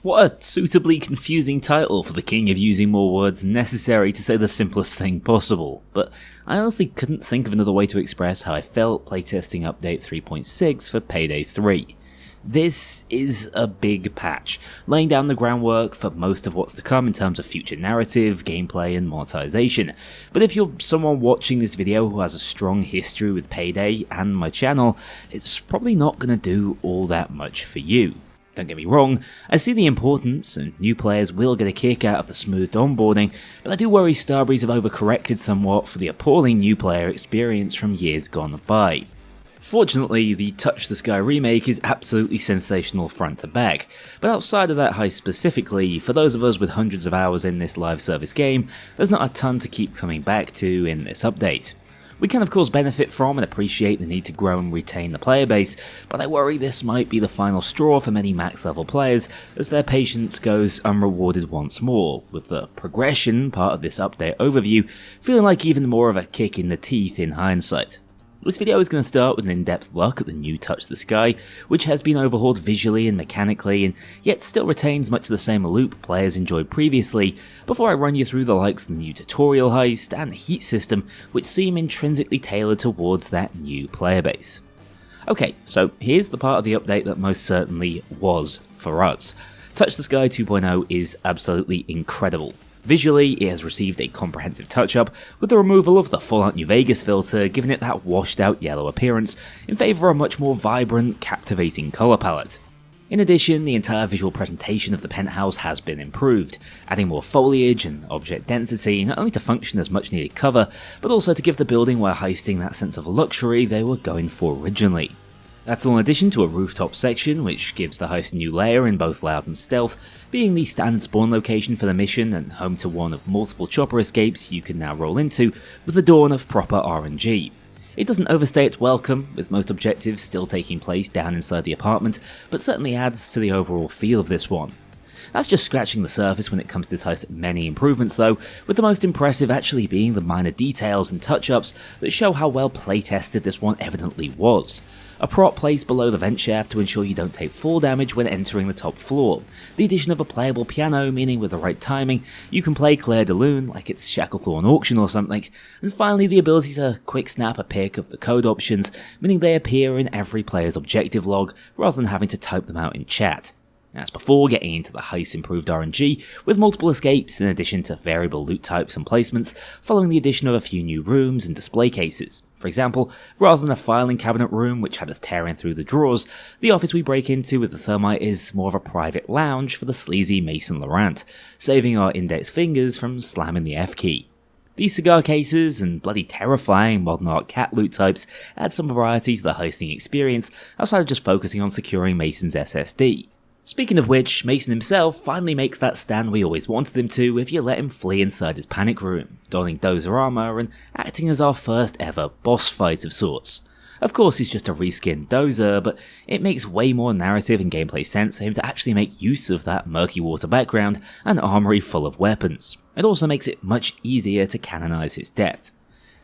What a suitably confusing title for the king of using more words necessary to say the simplest thing possible, but I honestly couldn't think of another way to express how I felt playtesting update 3.6 for Payday 3. This is a big patch, laying down the groundwork for most of what's to come in terms of future narrative, gameplay and monetization. But if you're someone watching this video who has a strong history with Payday and my channel, it's probably not going to do all that much for you. Don't get me wrong, I see the importance, and new players will get a kick out of the smoothed onboarding, but I do worry Starbreeze have overcorrected somewhat for the appalling new player experience from years gone by. Fortunately, the Touch the Sky remake is absolutely sensational front to back, but outside of that heist specifically, for those of us with hundreds of hours in this live service game, there's not a ton to keep coming back to in this update. We can of course benefit from and appreciate the need to grow and retain the player base, but I worry this might be the final straw for many max level players as their patience goes unrewarded once more, with the progression part of this update overview feeling like even more of a kick in the teeth in hindsight. This video is going to start with an in-depth look at the new Touch the Sky, which has been overhauled visually and mechanically and yet still retains much of the same loop players enjoyed previously, before I run you through the likes of the new tutorial heist and the heat system, which seem intrinsically tailored towards that new player base. Okay, so here's the part of the update that most certainly was for us. Touch the Sky 2.0 is absolutely incredible. Visually, it has received a comprehensive touch-up, with the removal of the Fallout New Vegas filter giving it that washed-out yellow appearance, in favour of a much more vibrant, captivating colour palette. In addition, the entire visual presentation of the penthouse has been improved, adding more foliage and object density not only to function as much needed cover, but also to give the building we're heisting that sense of luxury they were going for originally. That's all in addition to a rooftop section, which gives the heist a new layer in both loud and stealth, being the standard spawn location for the mission and home to one of multiple chopper escapes you can now roll into with the dawn of proper RNG. It doesn't overstay its welcome, with most objectives still taking place down inside the apartment, but certainly adds to the overall feel of this one. That's just scratching the surface when it comes to this heist's many improvements though, with the most impressive actually being the minor details and touch-ups that show how well playtested this one evidently was. A prop placed below the vent shaft to ensure you don't take fall damage when entering the top floor, the addition of a playable piano meaning with the right timing you can play Claire de Lune like it's Shacklethorne Auction or something, and finally the ability to quick snap a pic of the code options, meaning they appear in every player's objective log rather than having to type them out in chat. That's before getting into the heist improved RNG, with multiple escapes in addition to variable loot types and placements, following the addition of a few new rooms and display cases. For example, rather than a filing cabinet room which had us tearing through the drawers, the office we break into with the thermite is more of a private lounge for the sleazy Mason Laurent, saving our index fingers from slamming the F key. These cigar cases and bloody terrifying modern art cat loot types add some variety to the heisting experience outside of just focusing on securing Mason's SSD. Speaking of which, Mason himself finally makes that stand we always wanted him to if you let him flee inside his panic room, donning Dozer armor and acting as our first ever boss fight of sorts. Of course he's just a reskinned Dozer, but it makes way more narrative and gameplay sense for him to actually make use of that murky water background and armory full of weapons. It also makes it much easier to canonize his death.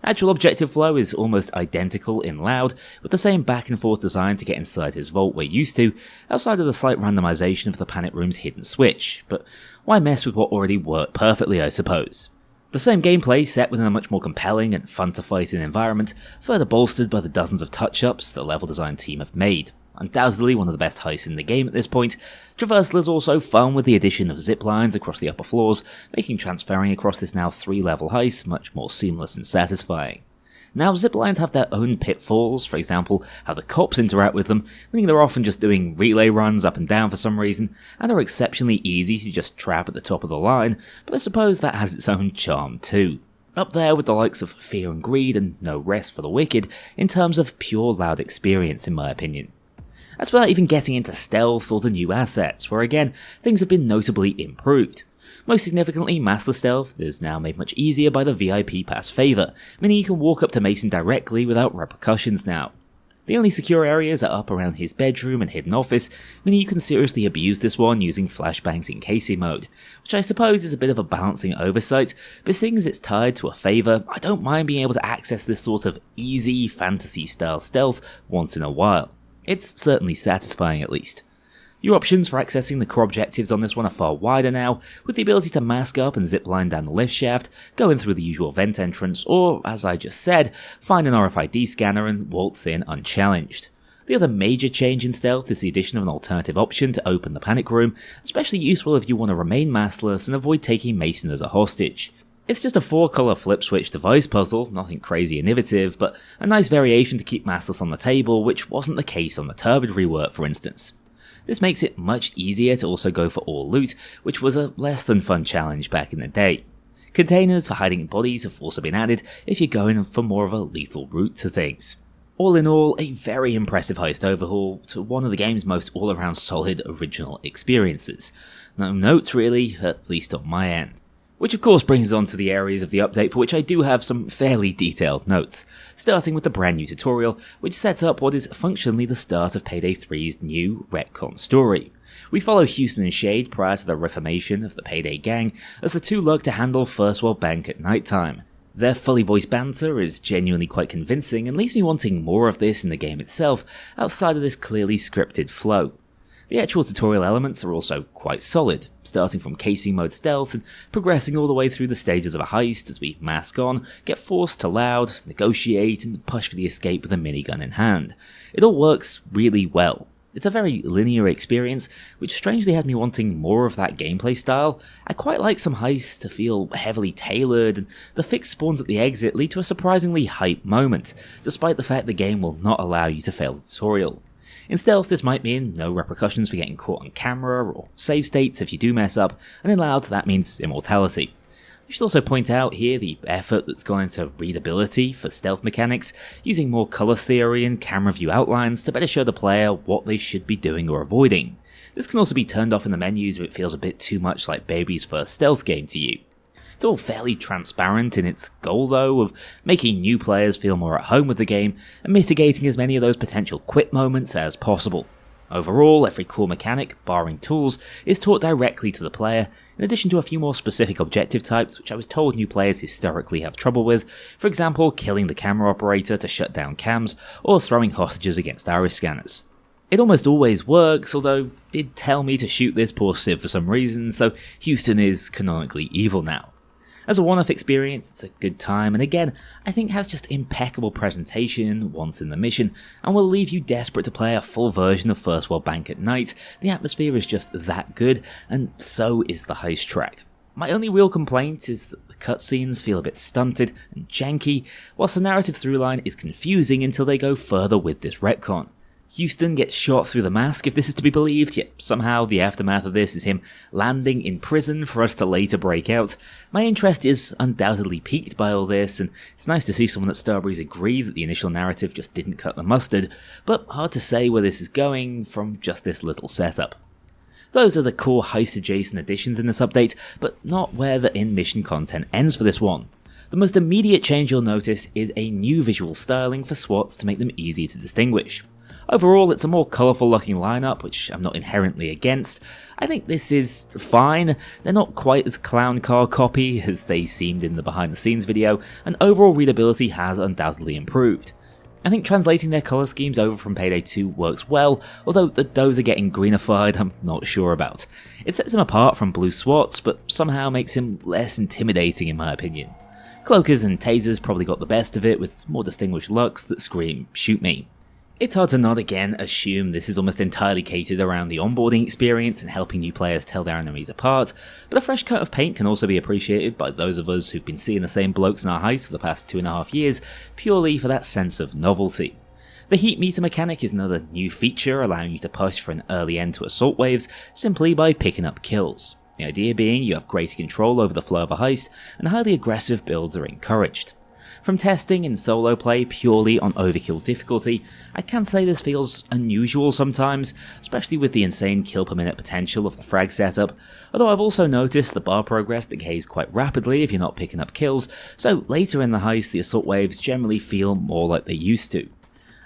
Actual objective flow is almost identical in Loud, with the same back and forth design to get inside his vault we're used to, outside of the slight randomization of the panic room's hidden switch, but why mess with what already worked perfectly, I suppose. The same gameplay set within a much more compelling and fun to fight in environment, further bolstered by the dozens of touch-ups the level design team have made. Undoubtedly one of the best heists in the game at this point, traversal is also fun with the addition of zip lines across the upper floors, making transferring across this now 3-level heist much more seamless and satisfying. Now zip lines have their own pitfalls, for example how the cops interact with them, meaning they're often just doing relay runs up and down for some reason, and are exceptionally easy to just trap at the top of the line, but I suppose that has its own charm too. Up there with the likes of Fear and Greed and No Rest for the Wicked in terms of pure Loud experience in my opinion. That's without even getting into stealth or the new assets, where again, things have been notably improved. Most significantly, Master Stealth is now made much easier by the VIP pass favour, meaning you can walk up to Mason directly without repercussions now. The only secure areas are up around his bedroom and hidden office, meaning you can seriously abuse this one using flashbangs in casing mode, which I suppose is a bit of a balancing oversight, but seeing as it's tied to a favour, I don't mind being able to access this sort of easy fantasy style stealth once in a while. It's certainly satisfying at least. Your options for accessing the core objectives on this one are far wider now, with the ability to mask up and zipline down the lift shaft, go in through the usual vent entrance, or, as I just said, find an RFID scanner and waltz in unchallenged. The other major change in stealth is the addition of an alternative option to open the panic room, especially useful if you want to remain maskless and avoid taking Mason as a hostage. It's just a 4-colour flip switch device puzzle, nothing crazy innovative, but a nice variation to keep maskless on the table, which wasn't the case on the Turbid rework for instance. This makes it much easier to also go for all loot, which was a less than fun challenge back in the day. Containers for hiding bodies have also been added if you're going for more of a lethal route to things. All in all, a very impressive heist overhaul to one of the game's most all-around solid original experiences. No notes really, at least on my end. Which of course brings us on to the areas of the update for which I do have some fairly detailed notes, starting with the brand new tutorial, which sets up what is functionally the start of Payday 3's new retcon story. We follow Houston and Shade prior to the reformation of the Payday gang, as the two look to handle First World Bank at night time. Their fully voiced banter is genuinely quite convincing and leaves me wanting more of this in the game itself, outside of this clearly scripted flow. The actual tutorial elements are also quite solid, starting from casing mode stealth and progressing all the way through the stages of a heist as we mask on, get forced to loud, negotiate, and push for the escape with a minigun in hand. It all works really well. It's a very linear experience, which strangely had me wanting more of that gameplay style. I quite like some heists to feel heavily tailored, and the fixed spawns at the exit lead to a surprisingly hype moment, despite the fact the game will not allow you to fail the tutorial. In stealth, this might mean no repercussions for getting caught on camera, or save states if you do mess up, and in loud that means immortality. I should also point out here the effort that's gone into readability for stealth mechanics, using more colour theory and camera view outlines to better show the player what they should be doing or avoiding. This can also be turned off in the menus if it feels a bit too much like Baby's first stealth game to you. It's all fairly transparent in its goal though, of making new players feel more at home with the game and mitigating as many of those potential quit moments as possible. Overall, every core mechanic, barring tools, is taught directly to the player, in addition to a few more specific objective types which I was told new players historically have trouble with, for example killing the camera operator to shut down cams, or throwing hostages against iris scanners. It almost always works, although did tell me to shoot this poor Civ for some reason, so Houston is canonically evil now. As a one-off experience, it's a good time, and again, I think has just impeccable presentation once in the mission, and will leave you desperate to play a full version of First World Bank at night. The atmosphere is just that good, and so is the heist track. My only real complaint is that the cutscenes feel a bit stunted and janky, whilst the narrative throughline is confusing until they go further with this retcon. Houston gets shot through the mask if this is to be believed, yet somehow the aftermath of this is him landing in prison for us to later break out. My interest is undoubtedly piqued by all this, and it's nice to see someone at Starbreeze agree that the initial narrative just didn't cut the mustard, but hard to say where this is going from just this little setup. Those are the core heist adjacent additions in this update, but not where the in-mission content ends for this one. The most immediate change you'll notice is a new visual styling for SWATs to make them easy to distinguish. Overall, it's a more colourful looking lineup, which I'm not inherently against. I think this is fine. They're not quite as clown car copy as they seemed in the behind the scenes video, and overall readability has undoubtedly improved. I think translating their colour schemes over from Payday 2 works well, although the Dozer getting greenified I'm not sure about. It sets him apart from Blue SWATs, but somehow makes him less intimidating in my opinion. Cloakers and Tasers probably got the best of it, with more distinguished looks that scream, "shoot me." It's hard to not again assume this is almost entirely catered around the onboarding experience and helping new players tell their enemies apart, but a fresh coat of paint can also be appreciated by those of us who've been seeing the same blokes in our heist for the past 2.5 years, purely for that sense of novelty. The heat meter mechanic is another new feature allowing you to push for an early end to assault waves simply by picking up kills. The idea being you have greater control over the flow of a heist, and highly aggressive builds are encouraged. From testing in solo play purely on overkill difficulty, I can say this feels unusual sometimes, especially with the insane kill per minute potential of the frag setup, although I've also noticed the bar progress decays quite rapidly if you're not picking up kills, so later in the heist the assault waves generally feel more like they used to.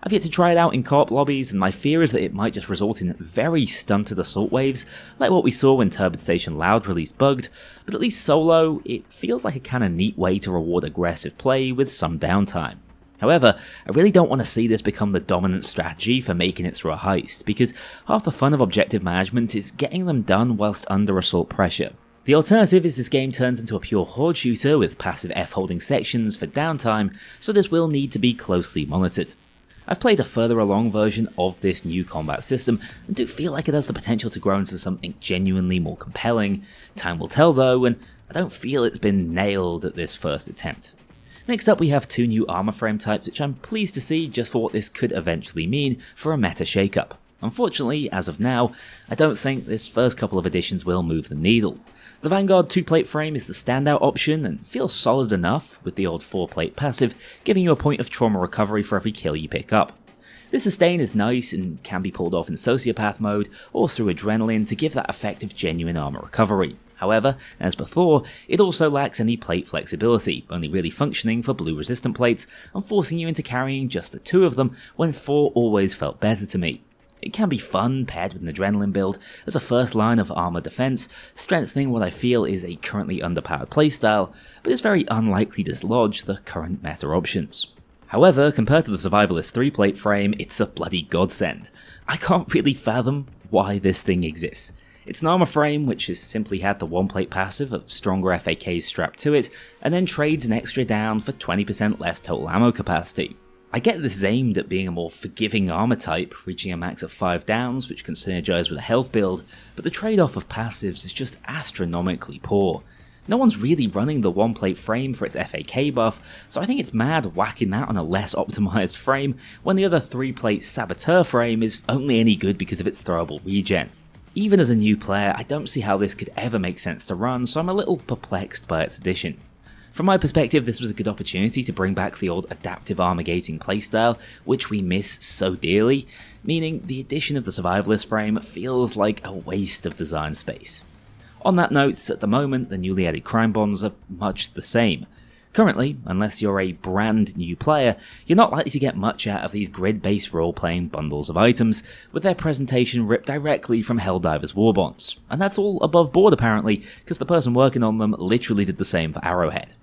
I've yet to try it out in co-op lobbies, and my fear is that it might just result in very stunted assault waves, like what we saw when Turbid Station Loud released Bugged, but at least solo, it feels like a kinda neat way to reward aggressive play with some downtime. However, I really don't want to see this become the dominant strategy for making it through a heist, because half the fun of objective management is getting them done whilst under assault pressure. The alternative is this game turns into a pure horde shooter with passive F-holding sections for downtime, so this will need to be closely monitored. I've played a further along version of this new combat system and do feel like it has the potential to grow into something genuinely more compelling. Time will tell though, and I don't feel it's been nailed at this first attempt. Next up we have two new armor frame types, which I'm pleased to see just for what this could eventually mean for a meta shakeup. Unfortunately, as of now, I don't think this first couple of additions will move the needle. The Vanguard 2-plate frame is the standout option and feels solid enough, with the old 4-plate passive giving you a point of trauma recovery for every kill you pick up. This sustain is nice and can be pulled off in Sociopath mode or through Adrenaline to give that effect of genuine armor recovery. However, as before, it also lacks any plate flexibility, only really functioning for blue resistant plates and forcing you into carrying just the 2 of them when 4 always felt better to me. It can be fun paired with an Adrenaline build as a first line of armor defense, strengthening what I feel is a currently underpowered playstyle, but is very unlikely to dislodge the current meta options. However, compared to the Survivalist 3-plate frame, it's a bloody godsend. I can't really fathom why this thing exists. It's an armor frame which has simply had the 1-plate passive of stronger FAKs strapped to it, and then trades an extra down for 20% less total ammo capacity. I get this is aimed at being a more forgiving armor type, reaching a max of 5 downs which can synergize with a health build, but the trade-off of passives is just astronomically poor. No one's really running the 1-plate frame for its FAK buff, so I think it's mad whacking that on a less optimized frame when the other 3-plate Saboteur frame is only any good because of its throwable regen. Even as a new player, I don't see how this could ever make sense to run, so I'm a little perplexed by its addition. From my perspective, this was a good opportunity to bring back the old adaptive armor gating playstyle, which we miss so dearly, meaning the addition of the Survivalist frame feels like a waste of design space. On that note, at the moment, the newly added crime bonds are much the same. Currently, unless you're a brand new player, you're not likely to get much out of these grid-based role-playing bundles of items, with their presentation ripped directly from Helldiver's war bonds. And that's all above board apparently, because the person working on them literally did the same for Arrowhead.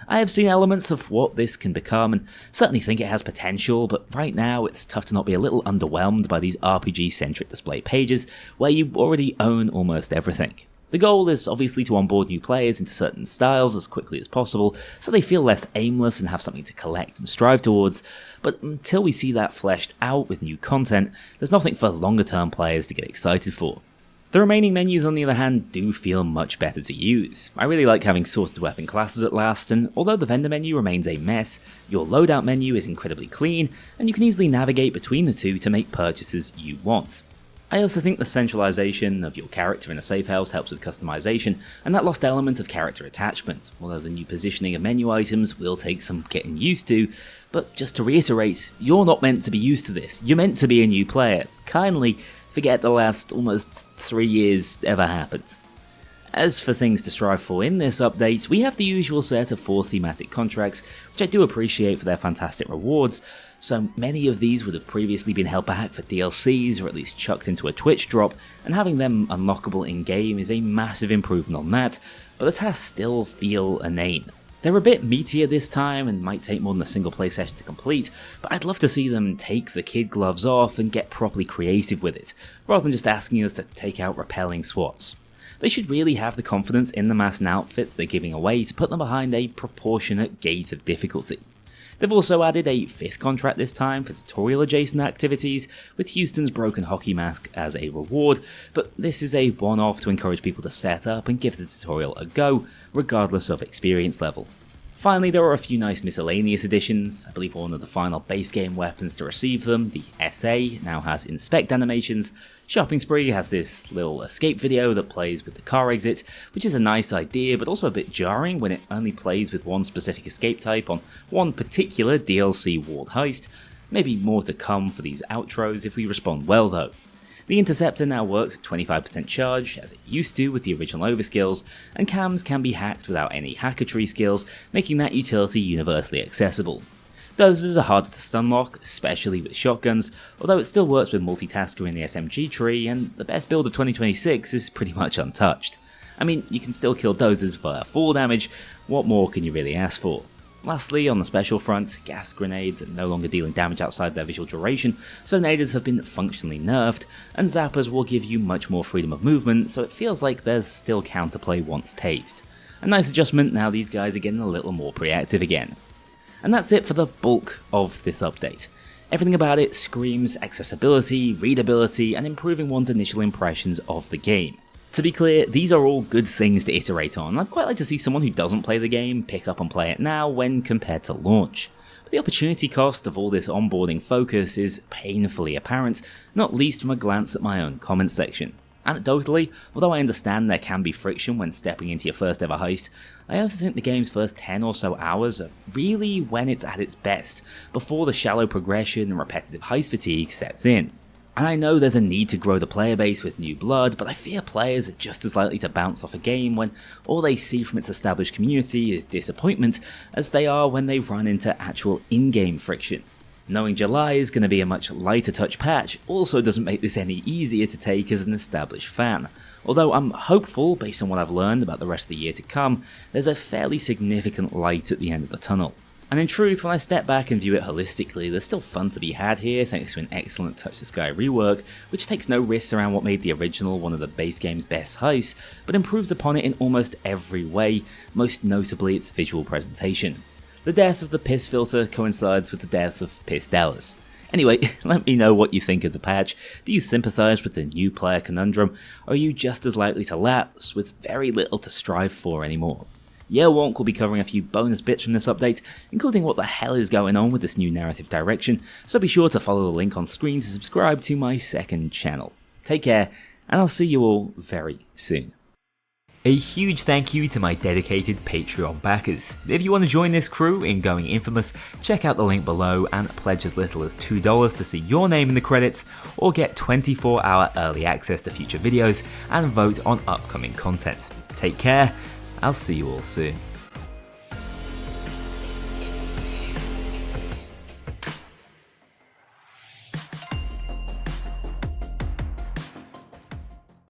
I have seen elements of what this can become and certainly think it has potential, but right now it's tough to not be a little underwhelmed by these RPG-centric display pages where you already own almost everything. The goal is obviously to onboard new players into certain styles as quickly as possible so they feel less aimless and have something to collect and strive towards, but until we see that fleshed out with new content, there's nothing for longer term players to get excited for. The remaining menus on the other hand do feel much better to use. I really like having sorted weapon classes at last, and although the vendor menu remains a mess, your loadout menu is incredibly clean, and you can easily navigate between the two to make purchases you want. I also think the centralization of your character in a safe house helps with customization, and that lost element of character attachment, although the new positioning of menu items will take some getting used to. But just to reiterate, you're not meant to be used to this, you're meant to be a new player. Kindly forget the last almost 3 years ever happened. As for things to strive for in this update, we have the usual set of 4 thematic contracts, which I do appreciate for their fantastic rewards. So many of these would have previously been held back for DLCs or at least chucked into a Twitch drop, and having them unlockable in-game is a massive improvement on that, but the tasks still feel inane. They're a bit meatier this time and might take more than a single play session to complete, but I'd love to see them take the kid gloves off and get properly creative with it, rather than just asking us to take out repelling SWATs. They should really have the confidence in the mask and outfits they're giving away to put them behind a proportionate gate of difficulty. They've also added a 5th contract this time for tutorial adjacent activities, with Houston's broken hockey mask as a reward, but this is a one-off to encourage people to set up and give the tutorial a go, regardless of experience level. Finally, there are a few nice miscellaneous additions. I believe one of the final base game weapons to receive them, the SA, now has inspect animations. Shopping Spree has this little escape video that plays with the car exit, which is a nice idea but also a bit jarring when it only plays with one specific escape type on one particular DLC ward heist. Maybe more to come for these outros if we respond well though. The Interceptor now works at 25% charge, as it used to with the original overskills, and cams can be hacked without any hacker tree skills, making that utility universally accessible. Dozers are harder to stunlock, especially with shotguns, although it still works with multitasker in the SMG tree, and the best build of 2026 is pretty much untouched. I mean, you can still kill dozers via fall damage, what more can you really ask for? Lastly, on the special front, gas grenades are no longer dealing damage outside their visual duration, so naders have been functionally nerfed, and zappers will give you much more freedom of movement, so it feels like there's still counterplay once tased. A nice adjustment now these guys are getting a little more reactive again. And that's it for the bulk of this update. Everything about it screams accessibility, readability, and improving one's initial impressions of the game. To be clear, these are all good things to iterate on. I'd quite like to see someone who doesn't play the game pick up and play it now when compared to launch. But the opportunity cost of all this onboarding focus is painfully apparent, not least from a glance at my own comments section. Anecdotally, although I understand there can be friction when stepping into your first ever heist, I also think the game's first 10 or so hours are really when it's at its best, before the shallow progression and repetitive heist fatigue sets in. And I know there's a need to grow the player base with new blood, but I fear players are just as likely to bounce off a game when all they see from its established community is disappointment as they are when they run into actual in-game friction. Knowing July is going to be a much lighter touch patch also doesn't make this any easier to take as an established fan. Although I'm hopeful, based on what I've learned about the rest of the year to come, there's a fairly significant light at the end of the tunnel. And in truth, when I step back and view it holistically, there's still fun to be had here thanks to an excellent Touch the Sky rework, which takes no risks around what made the original one of the base game's best heists, but improves upon it in almost every way, most notably its visual presentation. The death of the piss filter coincides with the death of Piss Dallas. Anyway, let me know what you think of the patch. Do you sympathise with the new player conundrum, or are you just as likely to lapse with very little to strive for anymore? Wonk will be covering a few bonus bits from this update, including what the hell is going on with this new narrative direction, so be sure to follow the link on screen to subscribe to my second channel. Take care, and I'll see you all very soon. A huge thank you to my dedicated Patreon backers. If you want to join this crew in going infamous, check out the link below and pledge as little as $2 to see your name in the credits, or get 24-hour early access to future videos and vote on upcoming content. Take care, I'll see you all soon.